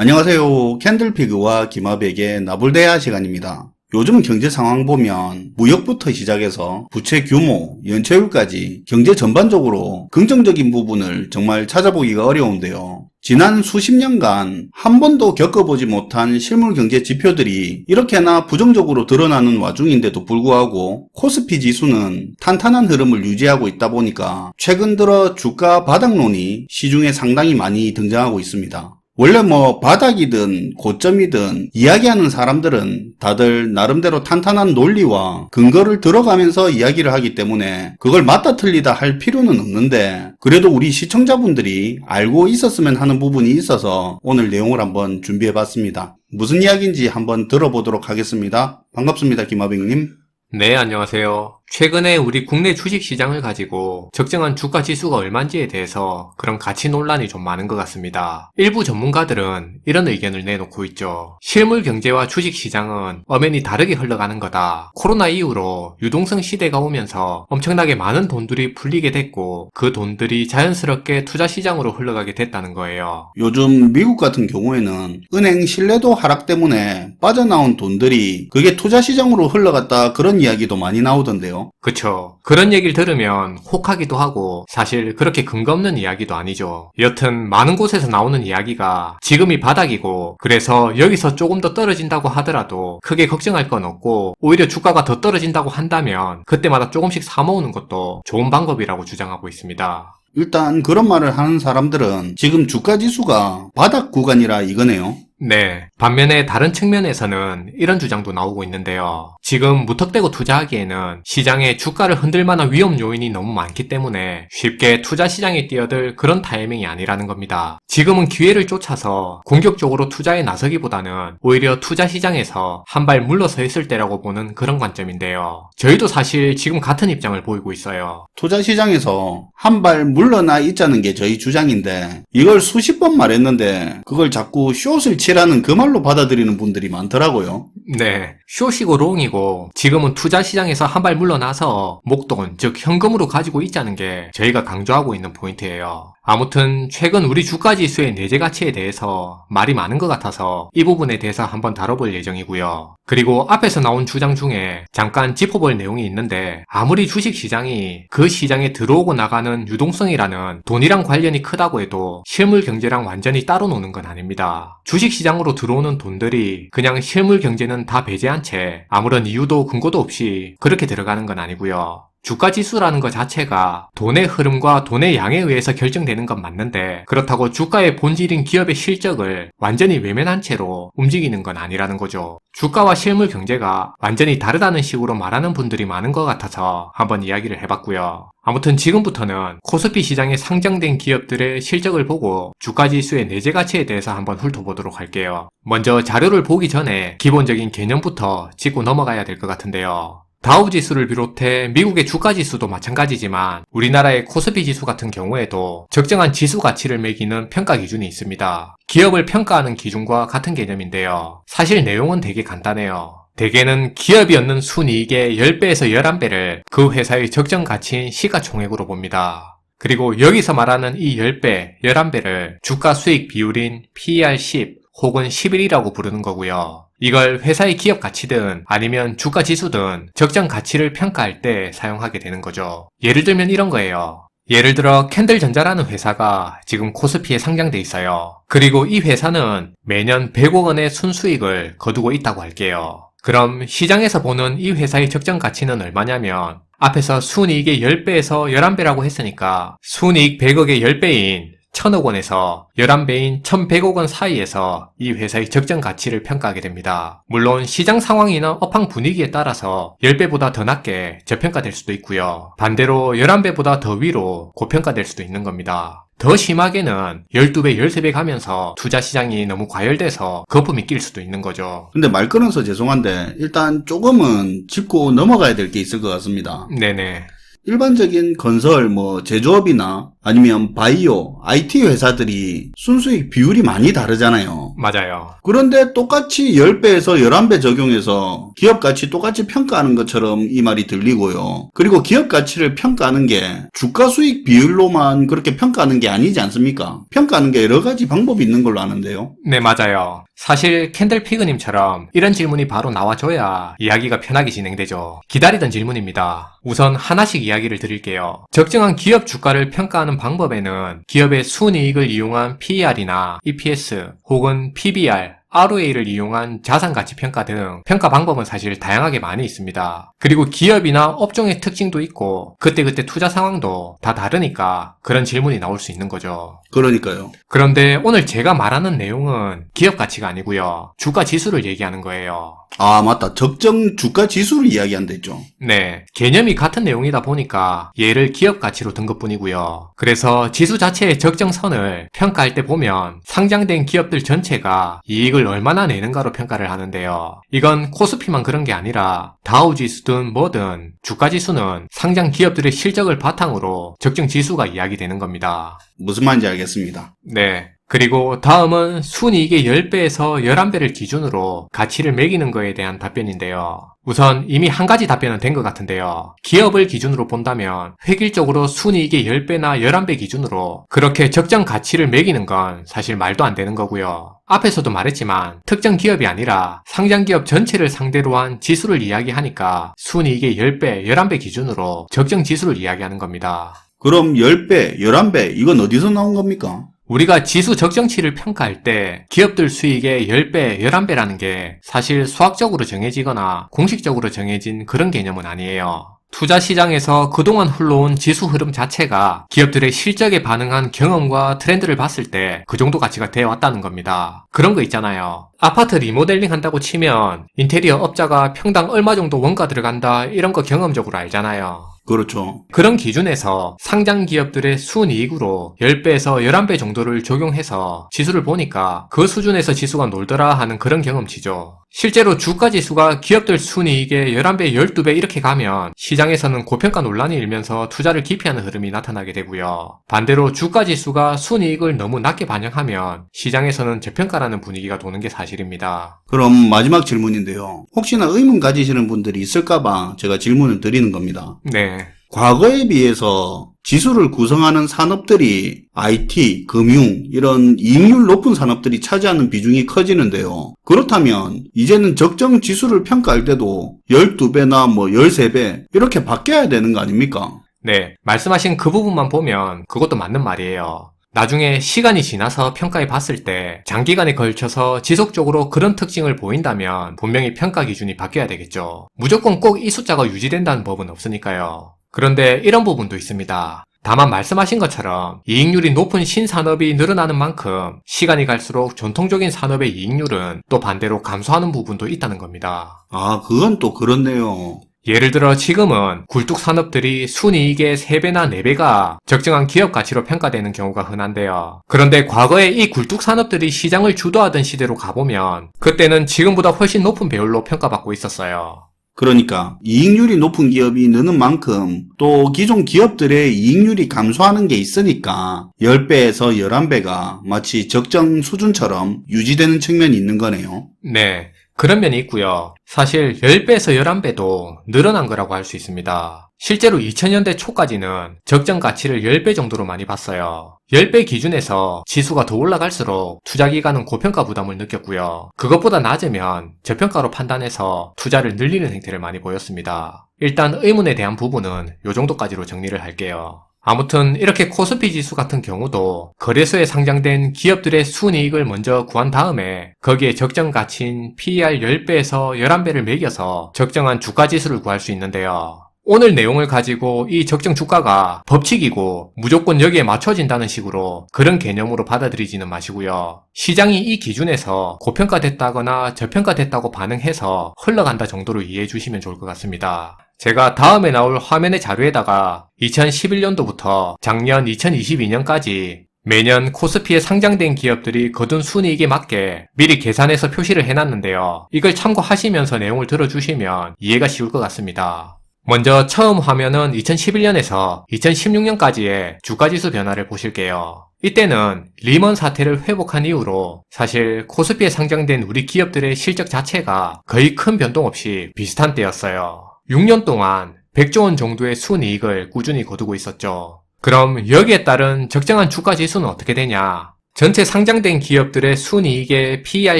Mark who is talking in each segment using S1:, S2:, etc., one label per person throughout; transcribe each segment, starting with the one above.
S1: 안녕하세요. 캔들피그와 김하백의 나불대야 시간입니다. 요즘 경제 상황 보면 무역부터 시작해서 부채 규모, 연체율까지 경제 전반적으로 긍정적인 부분을 정말 찾아보기가 어려운데요. 지난 수십 년간 한 번도 겪어보지 못한 실물 경제 지표들이 이렇게나 부정적으로 드러나는 와중인데도 불구하고 코스피 지수는 탄탄한 흐름을 유지하고 있다 보니까 최근 들어 주가 바닥론이 시중에 상당히 많이 등장하고 있습니다. 원래 바닥이든 고점이든 이야기하는 사람들은 다들 나름대로 탄탄한 논리와 근거를 들어가면서 이야기를 하기 때문에 그걸 맞다 틀리다 할 필요는 없는데, 그래도 우리 시청자분들이 알고 있었으면 하는 부분이 있어서 오늘 내용을 한번 준비해봤습니다. 무슨 이야기인지 한번 들어보도록 하겠습니다. 반갑습니다, 김하백님.
S2: 네, 안녕하세요. 최근에 우리 국내 주식시장을 가지고 적정한 주가 지수가 얼마인지에 대해서 그런 가치 논란이 좀 많은 것 같습니다. 일부 전문가들은 이런 의견을 내놓고 있죠. 실물 경제와 주식시장은 엄연히 다르게 흘러가는 거다. 코로나 이후로 유동성 시대가 오면서 엄청나게 많은 돈들이 풀리게 됐고 그 돈들이 자연스럽게 투자시장으로 흘러가게 됐다는 거예요.
S1: 요즘 미국 같은 경우에는 은행 신뢰도 하락 때문에 빠져나온 돈들이 그게 투자시장으로 흘러갔다, 그런 이야기도 많이 나오던데요.
S2: 그쵸. 그런 얘기를 들으면 혹하기도 하고 사실 그렇게 근거 없는 이야기도 아니죠. 여튼 많은 곳에서 나오는 이야기가 지금이 바닥이고 그래서 여기서 조금 더 떨어진다고 하더라도 크게 걱정할 건 없고 오히려 주가가 더 떨어진다고 한다면 그때마다 조금씩 사모으는 것도 좋은 방법이라고 주장하고 있습니다.
S1: 일단 그런 말을 하는 사람들은 지금 주가 지수가 바닥 구간이라 이거네요.
S2: 네. 반면에 다른 측면에서는 이런 주장도 나오고 있는데요. 지금 무턱대고 투자하기에는 시장에 주가를 흔들 만한 위험 요인이 너무 많기 때문에 쉽게 투자 시장에 뛰어들 그런 타이밍이 아니라는 겁니다. 지금은 기회를 쫓아서 공격적으로 투자에 나서기보다는 오히려 투자 시장에서 한 발 물러서 있을 때라고 보는 그런 관점인데요. 저희도 사실 지금 같은 입장을 보이고 있어요.
S1: 투자 시장에서 한 발 물러나 있자는 게 저희 주장인데, 이걸 수십 번 말했는데 그걸 자꾸 숏을 치라는 그 말로 받아들이는 분들이 많더라고요.
S2: 네. 숏이고 롱이고 지금은 투자 시장에서 한 발 물러나서 목돈, 즉 현금으로 가지고 있자는 게 저희가 강조하고 있는 포인트예요. 아무튼 최근 우리 주가 지수의 내재 가치에 대해서 말이 많은 것 같아서 이 부분에 대해서 한번 다뤄볼 예정이고요. 그리고 앞에서 나온 주장 중에 잠깐 짚어볼 내용이 있는데, 아무리 주식시장이 그 시장에 들어오고 나가는 유동성이라는 돈이랑 관련이 크다고 해도 실물 경제랑 완전히 따로 노는 건 아닙니다. 주식시장으로 들어오는 돈들이 그냥 실물 경제는 다 배제한 채 아무런 이유도 근거도 없이 그렇게 들어가는 건 아니고요. 주가 지수라는 것 자체가 돈의 흐름과 돈의 양에 의해서 결정되는 건 맞는데, 그렇다고 주가의 본질인 기업의 실적을 완전히 외면한 채로 움직이는 건 아니라는 거죠. 주가와 실물 경제가 완전히 다르다는 식으로 말하는 분들이 많은 것 같아서 한번 이야기를 해봤고요. 아무튼 지금부터는 코스피 시장에 상장된 기업들의 실적을 보고 주가 지수의 내재 가치에 대해서 한번 훑어보도록 할게요. 먼저 자료를 보기 전에 기본적인 개념부터 짚고 넘어가야 될 것 같은데요. 다우지수를 비롯해 미국의 주가지수도 마찬가지지만 우리나라의 코스피 지수 같은 경우에도 적정한 지수 가치를 매기는 평가 기준이 있습니다. 기업을 평가하는 기준과 같은 개념인데요. 사실 내용은 되게 간단해요. 대개는 기업이 얻는 순이익의 10배에서 11배를 그 회사의 적정 가치인 시가총액으로 봅니다. 그리고 여기서 말하는 이 10배, 11배를 주가 수익 비율인 PER 10 혹은 11이라고 부르는 거고요. 이걸 회사의 기업 가치든 아니면 주가 지수든 적정 가치를 평가할 때 사용하게 되는 거죠. 예를 들면 이런 거예요. 예를 들어 캔들전자라는 회사가 지금 코스피에 상장돼 있어요. 그리고 이 회사는 매년 100억 원의 순수익을 거두고 있다고 할게요. 그럼 시장에서 보는 이 회사의 적정 가치는 얼마냐면, 앞에서 순이익의 10배에서 11배라고 했으니까 순이익 100억의 10배인 1000억 원에서 11배인 1100억 원 사이에서 이 회사의 적정 가치를 평가하게 됩니다. 물론 시장 상황이나 업황 분위기에 따라서 10배보다 더 낮게 저평가될 수도 있고요. 반대로 11배보다 더 위로 고평가될 수도 있는 겁니다. 더 심하게는 12배, 13배 가면서 투자 시장이 너무 과열돼서 거품이 낄 수도 있는 거죠.
S1: 근데 말 끊어서 죄송한데 일단 조금은 짚고 넘어가야 될 게 있을 것 같습니다.
S2: 네네.
S1: 일반적인 건설, 제조업이나 아니면 바이오, IT 회사들이 순수익 비율이 많이 다르잖아요.
S2: 맞아요.
S1: 그런데 똑같이 10배에서 11배 적용해서 기업 가치 똑같이 평가하는 것처럼 이 말이 들리고요. 그리고 기업 가치를 평가하는 게 주가 수익 비율로만 그렇게 평가하는 게 아니지 않습니까? 평가하는 게 여러 가지 방법이 있는 걸로 아는데요.
S2: 네, 맞아요. 사실 캔들 피그님처럼 이런 질문이 바로 나와줘야 이야기가 편하게 진행되죠. 기다리던 질문입니다. 우선 하나씩 이야기를 드릴게요. 적정한 기업 주가를 평가하는 방법에는 기업의 순이익을 이용한 PER이나 EPS 혹은 PBR, ROA를 이용한 자산가치 평가 등 평가 방법은 사실 다양하게 많이 있습니다. 그리고 기업이나 업종의 특징도 있고 그때그때 투자 상황도 다 다르니까 그런 질문이 나올 수 있는 거죠.
S1: 그러니까요.
S2: 그런데 오늘 제가 말하는 내용은 기업 가치가 아니고요. 주가 지수를 얘기하는 거예요.
S1: 아, 맞다. 적정 주가 지수를 이야기한다 했죠.
S2: 네, 개념이 같은 내용이다 보니까 얘를 기업 가치로 든 것뿐이고요. 그래서 지수 자체의 적정선을 평가할 때 보면 상장된 기업들 전체가 이익을 얼마나 내는가로 평가를 하는데요. 이건 코스피만 그런 게 아니라 다우 지수든 뭐든 주가 지수는 상장 기업들의 실적을 바탕으로 적정 지수가 이야기되는 겁니다.
S1: 무슨 말인지 알겠습니다.
S2: 네. 그리고 다음은 순이익의 10배에서 11배를 기준으로 가치를 매기는 거에 대한 답변인데요. 우선 이미 한 가지 답변은 된 것 같은데요. 기업을 기준으로 본다면 획일적으로 순이익의 10배나 11배 기준으로 그렇게 적정 가치를 매기는 건 사실 말도 안 되는 거고요. 앞에서도 말했지만 특정 기업이 아니라 상장 기업 전체를 상대로 한 지수를 이야기하니까 순이익의 10배, 11배 기준으로 적정 지수를 이야기하는 겁니다.
S1: 그럼 10배, 11배 이건 어디서 나온 겁니까?
S2: 우리가 지수 적정치를 평가할 때 기업들 수익의 10배, 11배라는 게 사실 수학적으로 정해지거나 공식적으로 정해진 그런 개념은 아니에요. 투자 시장에서 그동안 흘러온 지수 흐름 자체가 기업들의 실적에 반응한 경험과 트렌드를 봤을 때 그 정도 가치가 되어 왔다는 겁니다. 그런 거 있잖아요. 아파트 리모델링 한다고 치면 인테리어 업자가 평당 얼마 정도 원가 들어간다 이런 거 경험적으로 알잖아요.
S1: 그렇죠.
S2: 그런 기준에서 상장 기업들의 순이익으로 10배에서 11배 정도를 적용해서 지수를 보니까 그 수준에서 지수가 놀더라 하는 그런 경험치죠. 실제로 주가 지수가 기업들 순이익의 11배, 12배 이렇게 가면 시장에서는 고평가 논란이 일면서 투자를 기피하는 흐름이 나타나게 되고요. 반대로 주가 지수가 순이익을 너무 낮게 반영하면 시장에서는 저평가라는 분위기가 도는 게 사실입니다.
S1: 그럼 마지막 질문인데요. 혹시나 의문 가지시는 분들이 있을까봐 제가 질문을 드리는 겁니다.
S2: 네.
S1: 과거에 비해서 지수를 구성하는 산업들이 IT, 금융 이런 이익률 높은 산업들이 차지하는 비중이 커지는데요. 그렇다면 이제는 적정 지수를 평가할 때도 12배나 13배 이렇게 바뀌어야 되는 거 아닙니까?
S2: 네. 말씀하신 그 부분만 보면 그것도 맞는 말이에요. 나중에 시간이 지나서 평가해 봤을 때 장기간에 걸쳐서 지속적으로 그런 특징을 보인다면 분명히 평가 기준이 바뀌어야 되겠죠. 무조건 꼭 이 숫자가 유지된다는 법은 없으니까요. 그런데 이런 부분도 있습니다. 다만 말씀하신 것처럼 이익률이 높은 신산업이 늘어나는 만큼 시간이 갈수록 전통적인 산업의 이익률은 또 반대로 감소하는 부분도 있다는 겁니다.
S1: 아, 그건 또 그렇네요.
S2: 예를 들어 지금은 굴뚝 산업들이 순이익의 3배나 4배가 적정한 기업 가치로 평가되는 경우가 흔한데요. 그런데 과거에 이 굴뚝 산업들이 시장을 주도하던 시대로 가보면 그때는 지금보다 훨씬 높은 배율로 평가받고 있었어요.
S1: 그러니까 이익률이 높은 기업이 느는 만큼 또 기존 기업들의 이익률이 감소하는 게 있으니까 10배에서 11배가 마치 적정 수준처럼 유지되는 측면이 있는 거네요.
S2: 네, 그런 면이 있고요. 사실 10배에서 11배도 늘어난 거라고 할 수 있습니다. 실제로 2000년대 초까지는 적정 가치를 10배 정도로 많이 봤어요. 10배 기준에서 지수가 더 올라갈수록 투자기관은 고평가 부담을 느꼈고요. 그것보다 낮으면 저평가로 판단해서 투자를 늘리는 행태를 많이 보였습니다. 일단 의문에 대한 부분은 이 정도까지로 정리를 할게요. 아무튼 이렇게 코스피 지수 같은 경우도 거래소에 상장된 기업들의 순이익을 먼저 구한 다음에 거기에 적정 가치인 PER 10배에서 11배를 매겨서 적정한 주가 지수를 구할 수 있는데요. 오늘 내용을 가지고 이 적정 주가가 법칙이고 무조건 여기에 맞춰진다는 식으로 그런 개념으로 받아들이지는 마시고요. 시장이 이 기준에서 고평가됐다거나 저평가됐다고 반응해서 흘러간다 정도로 이해해 주시면 좋을 것 같습니다. 제가 다음에 나올 화면의 자료에다가 2011년도부터 작년 2022년까지 매년 코스피에 상장된 기업들이 거둔 순이익에 맞게 미리 계산해서 표시를 해놨는데요. 이걸 참고하시면서 내용을 들어주시면 이해가 쉬울 것 같습니다. 먼저 처음 화면은 2011년에서 2016년까지의 주가지수 변화를 보실게요. 이때는 리먼 사태를 회복한 이후로 사실 코스피에 상장된 우리 기업들의 실적 자체가 거의 큰 변동 없이 비슷한 때였어요. 6년 동안 100조 원 정도의 순이익을 꾸준히 거두고 있었죠. 그럼 여기에 따른 적정한 주가지수는 어떻게 되냐? 전체 상장된 기업들의 순이익에 PER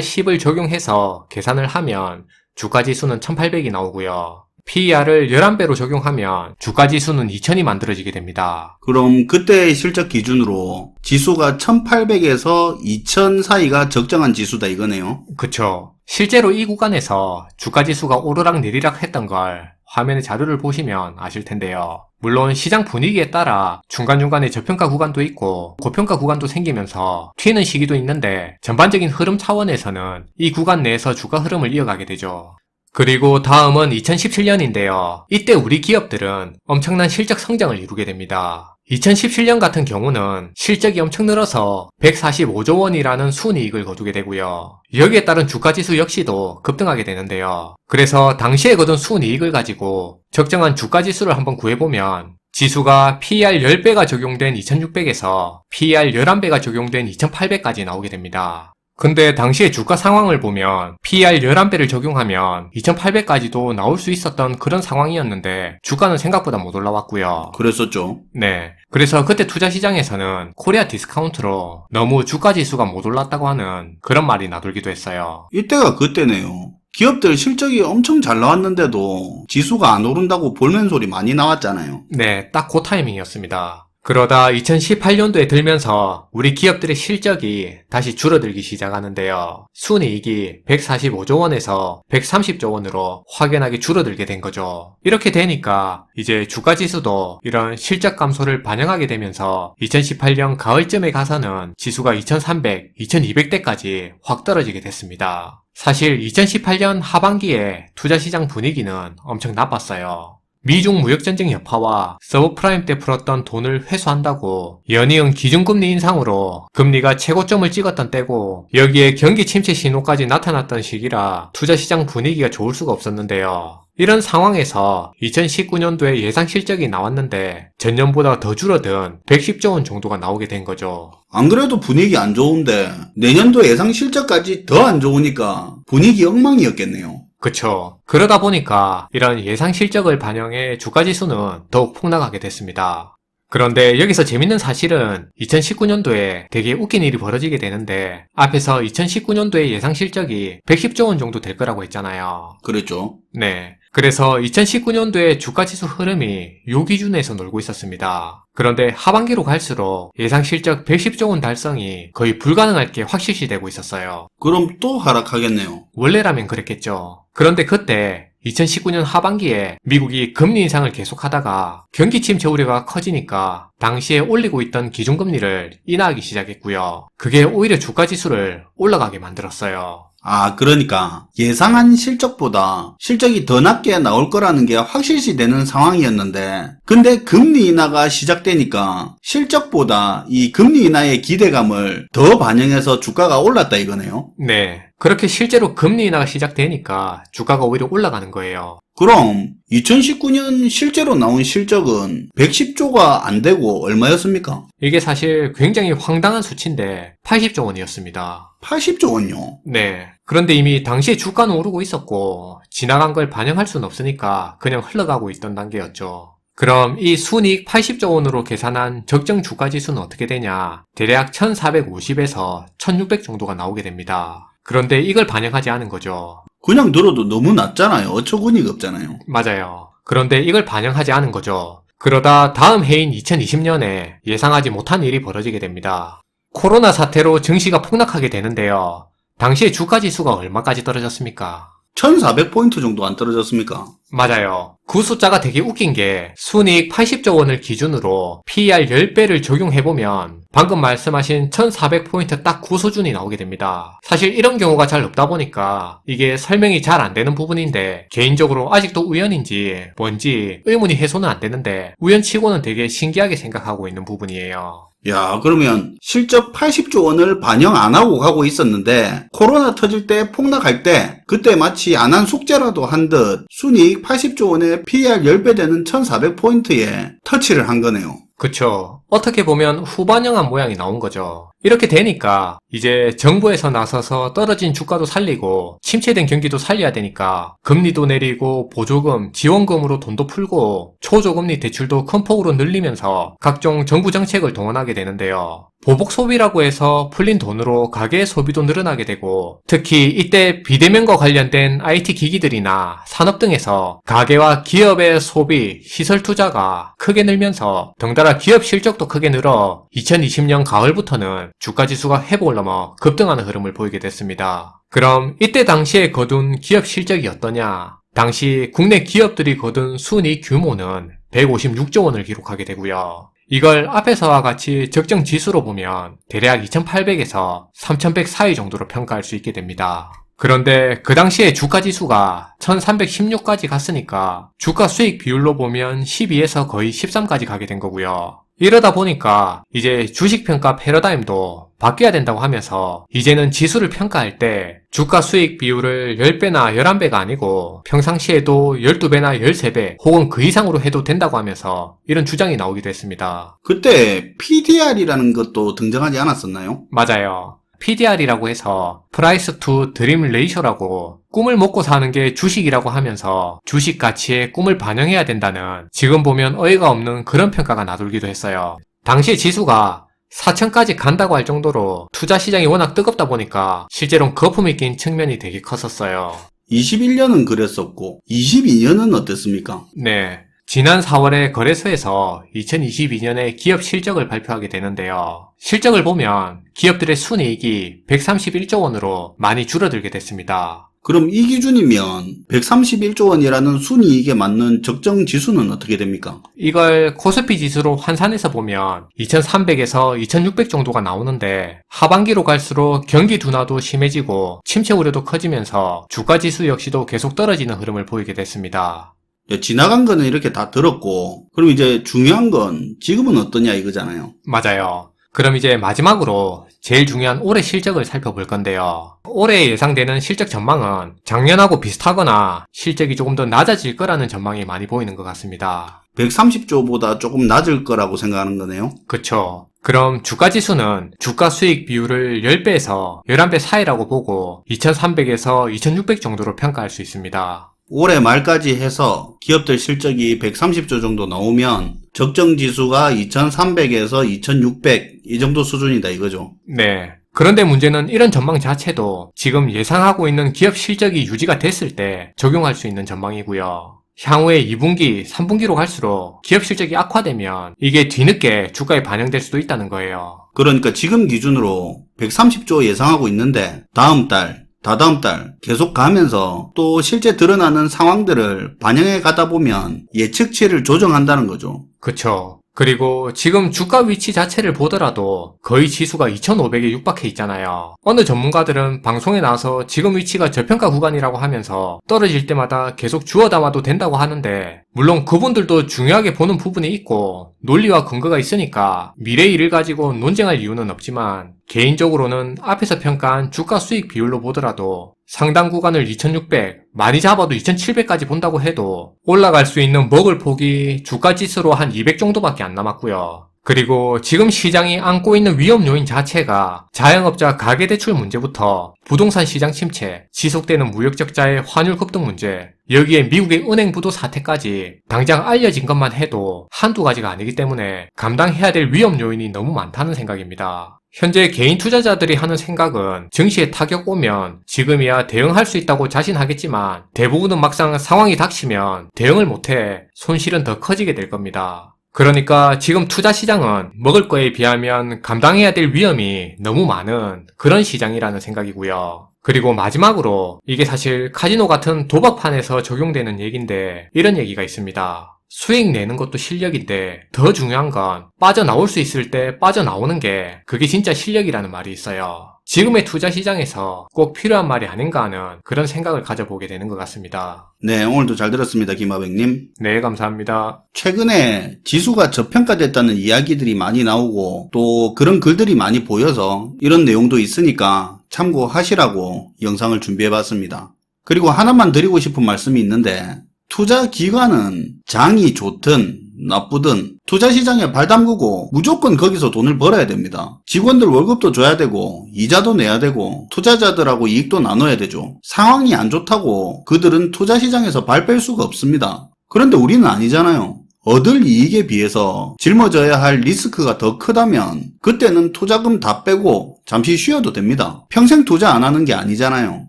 S2: 10을 적용해서 계산을 하면 주가지수는 1800이 나오고요. PER을 11배로 적용하면 주가지수는 2000이 만들어지게 됩니다.
S1: 그럼 그때의 실적 기준으로 지수가 1800에서 2000 사이가 적정한 지수다 이거네요.
S2: 그쵸. 실제로 이 구간에서 주가지수가 오르락 내리락 했던 걸 화면의 자료를 보시면 아실 텐데요. 물론 시장 분위기에 따라 중간중간에 저평가 구간도 있고 고평가 구간도 생기면서 튀는 시기도 있는데 전반적인 흐름 차원에서는 이 구간 내에서 주가 흐름을 이어가게 되죠. 그리고 다음은 2017년인데요. 이때 우리 기업들은 엄청난 실적 성장을 이루게 됩니다. 2017년 같은 경우는 실적이 엄청 늘어서 145조 원이라는 순이익을 거두게 되고요. 여기에 따른 주가지수 역시도 급등하게 되는데요. 그래서 당시에 거둔 순이익을 가지고 적정한 주가지수를 한번 구해보면 지수가 PER 10배가 적용된 2600에서 PER 11배가 적용된 2800까지 나오게 됩니다. 근데 당시의 주가 상황을 보면 PER 11배를 적용하면 2800까지도 나올 수 있었던 그런 상황이었는데 주가는 생각보다 못 올라왔고요.
S1: 그랬었죠.
S2: 네. 그래서 그때 투자시장에서는 코리아 디스카운트로 너무 주가지수가 못 올랐다고 하는 그런 말이 나돌기도 했어요.
S1: 이때가 그때네요. 기업들 실적이 엄청 잘 나왔는데도 지수가 안 오른다고 볼멘 소리 많이 나왔잖아요.
S2: 네, 딱 그 타이밍이었습니다. 그러다 2018년도에 들면서 우리 기업들의 실적이 다시 줄어들기 시작하는데요. 순이익이 145조 원에서 130조 원으로 확연하게 줄어들게 된 거죠. 이렇게 되니까 이제 주가지수도 이런 실적 감소를 반영하게 되면서 2018년 가을쯤에 가서는 지수가 2300, 2200대까지 확 떨어지게 됐습니다. 사실 2018년 하반기에 투자시장 분위기는 엄청 나빴어요. 미중 무역전쟁 여파와 서브프라임 때 풀었던 돈을 회수한다고 연이은 기준금리 인상으로 금리가 최고점을 찍었던 때고 여기에 경기 침체 신호까지 나타났던 시기라 투자시장 분위기가 좋을 수가 없었는데요. 이런 상황에서 2019년도에 예상 실적이 나왔는데 전년보다 더 줄어든 110조 원 정도가 나오게 된 거죠.
S1: 안 그래도 분위기 안 좋은데 내년도 예상 실적까지 더 안 좋으니까 분위기 엉망이었겠네요.
S2: 그쵸. 그러다 보니까 이런 예상 실적을 반영해 주가지수는 더욱 폭락하게 됐습니다. 그런데 여기서 재밌는 사실은 2019년도에 되게 웃긴 일이 벌어지게 되는데 앞에서 2019년도에 예상 실적이 110조 원 정도 될 거라고 했잖아요.
S1: 그랬죠.
S2: 네. 그래서 2019년도에 주가지수 흐름이 요 기준에서 놀고 있었습니다. 그런데 하반기로 갈수록 예상 실적 110조 원 달성이 거의 불가능할 게 확실시되고 있었어요.
S1: 그럼 또 하락하겠네요.
S2: 원래라면 그랬겠죠. 그런데 그때 2019년 하반기에 미국이 금리 인상을 계속하다가 경기 침체 우려가 커지니까 당시에 올리고 있던 기준금리를 인하하기 시작했고요. 그게 오히려 주가지수를 올라가게 만들었어요.
S1: 아, 그러니까 예상한 실적보다 실적이 더 낮게 나올 거라는 게 확실시 되는 상황이었는데 근데 금리 인하가 시작되니까 실적보다 이 금리 인하의 기대감을 더 반영해서 주가가 올랐다 이거네요.
S2: 네. 그렇게 실제로 금리 인하가 시작되니까 주가가 오히려 올라가는 거예요.
S1: 그럼 2019년 실제로 나온 실적은 110조가 안 되고 얼마였습니까?
S2: 이게 사실 굉장히 황당한 수치인데 80조 원이었습니다.
S1: 80조 원요.
S2: 네. 그런데 이미 당시에 주가는 오르고 있었고 지나간 걸 반영할 수는 없으니까 그냥 흘러가고 있던 단계였죠. 그럼 이 순이익 80조 원으로 계산한 적정 주가지수는 어떻게 되냐? 대략 1450에서 1600 정도가 나오게 됩니다. 그런데 이걸 반영하지 않은 거죠.
S1: 그냥 들어도 너무 낮잖아요. 어처구니가 없잖아요.
S2: 맞아요. 그런데 이걸 반영하지 않은 거죠. 그러다 다음 해인 2020년에 예상하지 못한 일이 벌어지게 됩니다. 코로나 사태로 증시가 폭락하게 되는데요. 당시에 주가지수가 얼마까지 떨어졌습니까?
S1: 1400포인트 정도 안 떨어졌습니까?
S2: 맞아요. 그 숫자가 되게 웃긴 게 순이익 80조 원을 기준으로 PER 10배를 적용해보면 방금 말씀하신 1400포인트 딱 그 수준이 나오게 됩니다. 사실 이런 경우가 잘 없다 보니까 이게 설명이 잘 안 되는 부분인데 개인적으로 아직도 우연인지 뭔지 의문이 해소는 안 되는데 우연치고는 되게 신기하게 생각하고 있는 부분이에요.
S1: 야, 그러면 실적 80조 원을 반영 안 하고 가고 있었는데 코로나 터질 때 폭락할 때 그때 마치 안 한 숙제라도 한 듯 순이익 80조 원에 PER 10배 되는 1400포인트에 터치를 한 거네요.
S2: 그쵸. 어떻게 보면 후반영한 모양이 나온 거죠. 이렇게 되니까 이제 정부에서 나서서 떨어진 주가도 살리고 침체된 경기도 살려야 되니까 금리도 내리고 보조금, 지원금으로 돈도 풀고 초저금리 대출도 큰 폭으로 늘리면서 각종 정부 정책을 동원하게 되는데요. 보복 소비라고 해서 풀린 돈으로 가계의 소비도 늘어나게 되고 특히 이때 비대면과 관련된 IT 기기들이나 산업 등에서 가계와 기업의 소비, 시설 투자가 크게 늘면서 덩달아 기업 실적도 크게 늘어 2020년 가을부터는 주가지수가 회복을 넘어 급등하는 흐름을 보이게 됐습니다. 그럼 이때 당시에 거둔 기업 실적이 어떠냐? 당시 국내 기업들이 거둔 순이익 규모는 156조 원을 기록하게 되고요. 이걸 앞에서와 같이 적정 지수로 보면 대략 2800에서 3100 사이 정도로 평가할 수 있게 됩니다. 그런데 그 당시에 주가 지수가 1316까지 갔으니까 주가 수익 비율로 보면 12에서 거의 13까지 가게 된 거고요. 이러다 보니까 이제 주식평가 패러다임도 바뀌어야 된다고 하면서 이제는 지수를 평가할 때 주가 수익 비율을 10배나 11배가 아니고 평상시에도 12배나 13배 혹은 그 이상으로 해도 된다고 하면서 이런 주장이 나오기도 했습니다.
S1: 그때 PDR이라는 것도 등장하지 않았었나요?
S2: 맞아요. PDR이라고 해서 Price to Dream Ratio라고 꿈을 먹고 사는 게 주식이라고 하면서 주식 가치에 꿈을 반영해야 된다는 지금 보면 어이가 없는 그런 평가가 나돌기도 했어요. 당시에 지수가 4천까지 간다고 할 정도로 투자 시장이 워낙 뜨겁다 보니까 실제로는 거품이 낀 측면이 되게 컸었어요.
S1: 21년은 그랬었고 22년은 어땠습니까?
S2: 네. 지난 4월에 거래소에서 2022년의 기업 실적을 발표하게 되는데요. 실적을 보면 기업들의 순이익이 131조 원으로 많이 줄어들게 됐습니다.
S1: 그럼 이 기준이면 131조 원이라는 순이익에 맞는 적정 지수는 어떻게 됩니까?
S2: 이걸 코스피 지수로 환산해서 보면 2300에서 2600 정도가 나오는데 하반기로 갈수록 경기 둔화도 심해지고 침체 우려도 커지면서 주가 지수 역시도 계속 떨어지는 흐름을 보이게 됐습니다.
S1: 지나간 거는 이렇게 다 들었고 그럼 이제 중요한 건 지금은 어떠냐 이거잖아요.
S2: 맞아요. 그럼 이제 마지막으로 제일 중요한 올해 실적을 살펴볼 건데요. 올해 예상되는 실적 전망은 작년하고 비슷하거나 실적이 조금 더 낮아질 거라는 전망이 많이 보이는 것 같습니다.
S1: 130조보다 조금 낮을 거라고 생각하는 거네요.
S2: 그쵸. 그럼 주가 지수는 주가 수익 비율을 10배에서 11배 사이라고 보고 2300에서 2600 정도로 평가할 수 있습니다.
S1: 올해 말까지 해서 기업들 실적이 130조 정도 나오면 적정 지수가 2300에서 2600 이 정도 수준이다 이거죠.
S2: 네. 그런데 문제는 이런 전망 자체도 지금 예상하고 있는 기업 실적이 유지가 됐을 때 적용할 수 있는 전망이고요. 향후에 2분기, 3분기로 갈수록 기업 실적이 악화되면 이게 뒤늦게 주가에 반영될 수도 있다는 거예요.
S1: 그러니까 지금 기준으로 130조 예상하고 있는데 다음 달, 다다음 달 계속 가면서 또 실제 드러나는 상황들을 반영해 가다 보면 예측치를 조정한다는 거죠.
S2: 그쵸. 그리고 지금 주가 위치 자체를 보더라도 거의 지수가 2500에 육박해 있잖아요. 어느 전문가들은 방송에 나와서 지금 위치가 저평가 구간이라고 하면서 떨어질 때마다 계속 주워 담아도 된다고 하는데 물론 그분들도 중요하게 보는 부분이 있고 논리와 근거가 있으니까 미래의 일을 가지고 논쟁할 이유는 없지만 개인적으로는 앞에서 평가한 주가 수익 비율로 보더라도 상당 구간을 2600, 많이 잡아도 2700까지 본다고 해도 올라갈 수 있는 먹을 폭이 주가 지수로 한 200 정도밖에 안 남았고요. 그리고 지금 시장이 안고 있는 위험 요인 자체가 자영업자 가계대출 문제부터 부동산 시장 침체, 지속되는 무역적자의 환율 급등 문제, 여기에 미국의 은행 부도 사태까지 당장 알려진 것만 해도 한두 가지가 아니기 때문에 감당해야 될 위험 요인이 너무 많다는 생각입니다. 현재 개인 투자자들이 하는 생각은 증시에 타격 오면 지금이야 대응할 수 있다고 자신하겠지만 대부분은 막상 상황이 닥치면 대응을 못해 손실은 더 커지게 될 겁니다. 그러니까 지금 투자 시장은 먹을 거에 비하면 감당해야 될 위험이 너무 많은 그런 시장이라는 생각이고요. 그리고 마지막으로 이게 사실 카지노 같은 도박판에서 적용되는 얘기인데 이런 얘기가 있습니다. 수익 내는 것도 실력인데 더 중요한 건 빠져나올 수 있을 때 빠져나오는 게 그게 진짜 실력이라는 말이 있어요. 지금의 투자 시장에서 꼭 필요한 말이 아닌가 하는 그런 생각을 가져보게 되는 것 같습니다.
S1: 네, 오늘도 잘 들었습니다. 김하백님.
S2: 네, 감사합니다.
S1: 최근에 지수가 저평가됐다는 이야기들이 많이 나오고 또 그런 글들이 많이 보여서 이런 내용도 있으니까 참고하시라고 영상을 준비해봤습니다. 그리고 하나만 드리고 싶은 말씀이 있는데 투자 기관은 장이 좋든 나쁘든 투자 시장에 발 담그고 무조건 거기서 돈을 벌어야 됩니다. 직원들 월급도 줘야 되고 이자도 내야 되고 투자자들하고 이익도 나눠야 되죠. 상황이 안 좋다고 그들은 투자 시장에서 발 뺄 수가 없습니다. 그런데 우리는 아니잖아요. 얻을 이익에 비해서 짊어져야 할 리스크가 더 크다면 그때는 투자금 다 빼고 잠시 쉬어도 됩니다. 평생 투자 안 하는 게 아니잖아요.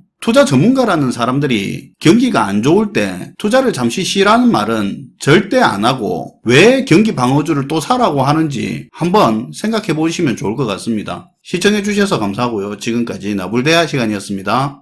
S1: 투자 전문가라는 사람들이 경기가 안 좋을 때 투자를 잠시 쉬라는 말은 절대 안 하고 왜 경기 방어주를 또 사라고 하는지 한번 생각해 보시면 좋을 것 같습니다. 시청해 주셔서 감사하고요. 지금까지 나불대화 시간이었습니다.